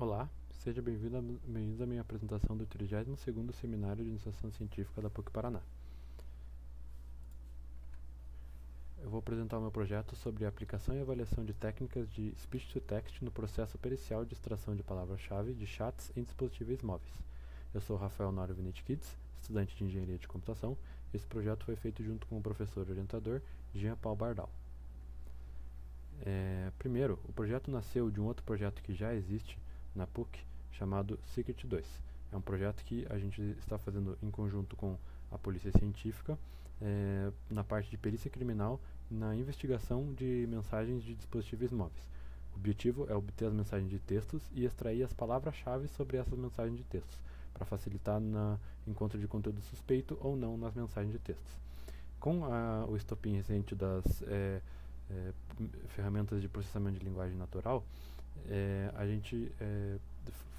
Olá, seja bem-vindo à minha apresentação do 32º Seminário de Iniciação Científica da PUC-Paraná. Eu vou apresentar o meu projeto sobre a aplicação e avaliação de técnicas de Speech-to-Text no processo pericial de extração de palavra-chave de chats em dispositivos móveis. Eu sou Rafael Nório Vinicius, estudante de Engenharia de Computação. Esse projeto foi feito junto com o professor orientador Jean Paul Bardal. Primeiro, o projeto nasceu de um outro projeto que já existe na PUC, chamado Secret 2. É um projeto que a gente está fazendo em conjunto com a Polícia Científica, na parte de perícia criminal, na investigação de mensagens de dispositivos móveis. O objetivo é obter as mensagens de textos e extrair as palavras-chave sobre essas mensagens de textos, para facilitar no encontro de conteúdo suspeito ou não nas mensagens de textos. Com o estopim recente das ferramentas de processamento de linguagem natural, a gente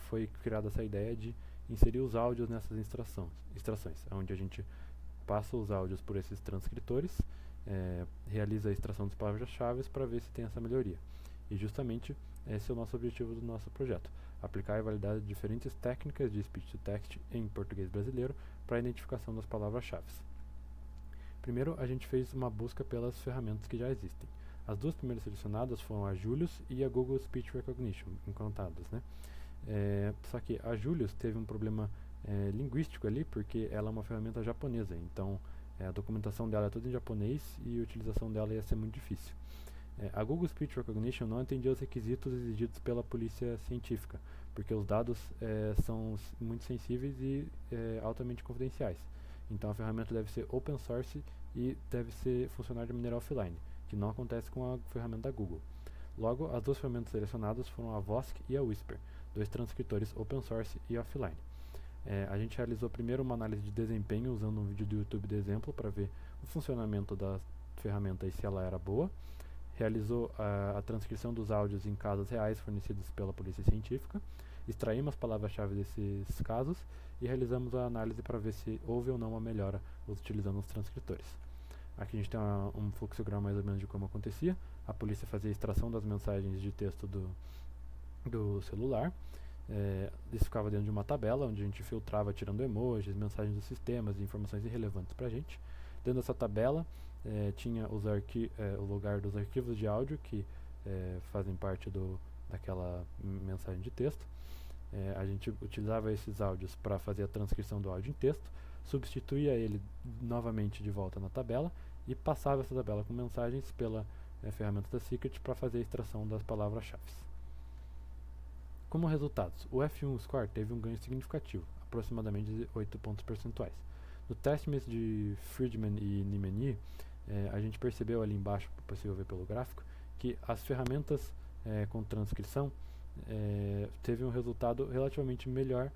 foi criada essa ideia de inserir os áudios nessas extrações, onde a gente passa os áudios por esses transcritores, realiza a extração das palavras-chave para ver se tem essa melhoria. E justamente esse é o nosso objetivo do nosso projeto: aplicar e validar diferentes técnicas de speech-to-text em português brasileiro para a identificação das palavras-chave. Primeiro, a gente fez uma busca pelas ferramentas que já existem. As duas primeiras selecionadas foram a Julius e a Google Speech Recognition, encontradas, né? Só que a Julius teve um problema linguístico ali, porque ela é uma ferramenta japonesa, então a documentação dela é toda em japonês e a utilização dela ia ser muito difícil. A Google Speech Recognition não atendia os requisitos exigidos pela polícia científica, porque os dados são muito sensíveis e altamente confidenciais. Então a ferramenta deve ser open source e deve funcionar de maneira offline, que não acontece com a ferramenta da Google. Logo, as duas ferramentas selecionadas foram a Vosk e a Whisper, dois transcritores open source e offline. A gente realizou primeiro uma análise de desempenho usando um vídeo do YouTube de exemplo para ver o funcionamento da ferramenta e se ela era boa. Realizou a transcrição dos áudios em casos reais fornecidos pela Polícia Científica. Extraímos as palavras-chave desses casos e realizamos a análise para ver se houve ou não uma melhora utilizando os transcritores. Aqui a gente tem um fluxograma mais ou menos de como acontecia. A polícia fazia a extração das mensagens de texto do celular. Isso ficava dentro de uma tabela, onde a gente filtrava tirando emojis, mensagens dos sistemas e informações irrelevantes para a gente. Dentro dessa tabela tinha o lugar dos arquivos de áudio que fazem parte daquela mensagem de texto. A gente utilizava esses áudios para fazer a transcrição do áudio em texto, substituía ele novamente de volta na tabela e passava essa tabela com mensagens pela ferramenta da Secret para fazer a extração das palavras-chave. Como resultados, o F1 Score teve um ganho significativo, aproximadamente de 8 pontos percentuais. No teste de Friedman e Nimeni, a gente percebeu ali embaixo, possível ver pelo gráfico, que as ferramentas com transcrição teve um resultado relativamente melhor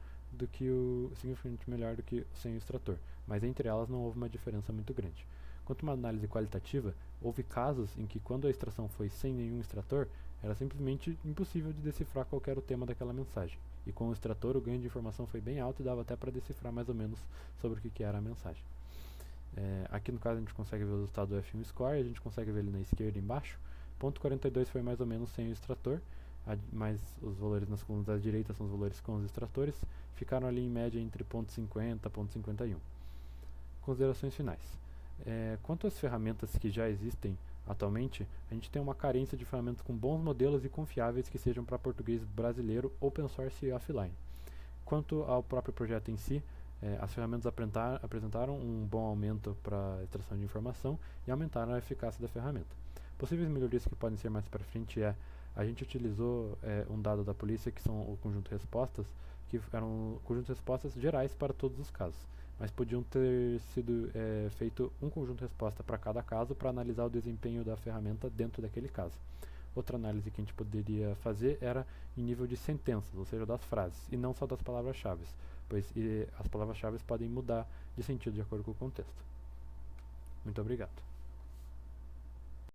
significativamente melhor do que sem o extrator, mas entre elas não houve uma diferença muito grande. Quanto a uma análise qualitativa, houve casos em que quando a extração foi sem nenhum extrator, era simplesmente impossível de decifrar qual era o tema daquela mensagem. E com o extrator o ganho de informação foi bem alto e dava até para decifrar mais ou menos sobre o que era a mensagem. Aqui no caso a gente consegue ver o resultado do F1 Score, a gente consegue ver ele na esquerda embaixo. Ponto 42 foi mais ou menos sem o extrator, mas os valores nas colunas da direita são os valores com os extratores, ficaram ali em média entre 0.50 e 0.51. Considerações finais. Quanto às ferramentas que já existem atualmente, a gente tem uma carência de ferramentas com bons modelos e confiáveis que sejam para português brasileiro, open source e offline. Quanto ao próprio projeto em si, as ferramentas apresentaram um bom aumento para a extração de informação e aumentaram a eficácia da ferramenta. Possíveis melhorias que podem ser mais para frente a gente utilizou um dado da polícia, que são o conjunto de respostas, que eram conjunto de respostas gerais para todos os casos, mas podiam ter sido feito um conjunto de resposta para cada caso para analisar o desempenho da ferramenta dentro daquele caso. Outra análise que a gente poderia fazer era em nível de sentenças, ou seja, das frases, e não só das palavras-chave, pois as palavras-chave podem mudar de sentido de acordo com o contexto. Muito obrigado.